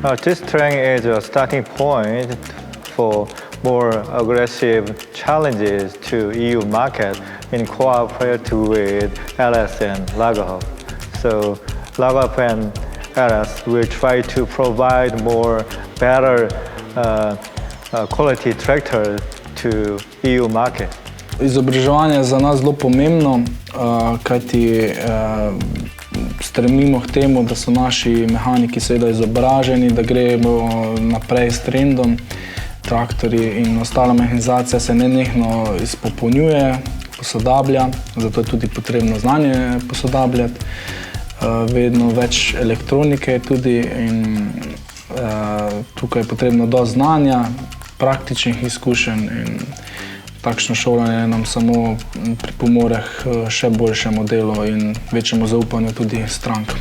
This training is a starting point for more aggressive challenges to EU market in cooperation with LS and Lagerhof. So Lagerhof and LS will try to provide more better quality tractors to EU market. Izobraževanje je za nas zelo pomembno, kajti stremimo k temu, da so naši mehaniki seveda izobraženi, da gremo naprej s trendom. Traktorji in ostala mehanizacija se nenehno izpopolnjuje, posodablja, zato je tudi potrebno znanje posodabljati. Vedno več elektronike tudi in tukaj je potrebno dosti znanja, praktičnih izkušenj in takšno šolanje nam samo pripomore k še boljšemu delu in večjemu zaupanju tudi strankam.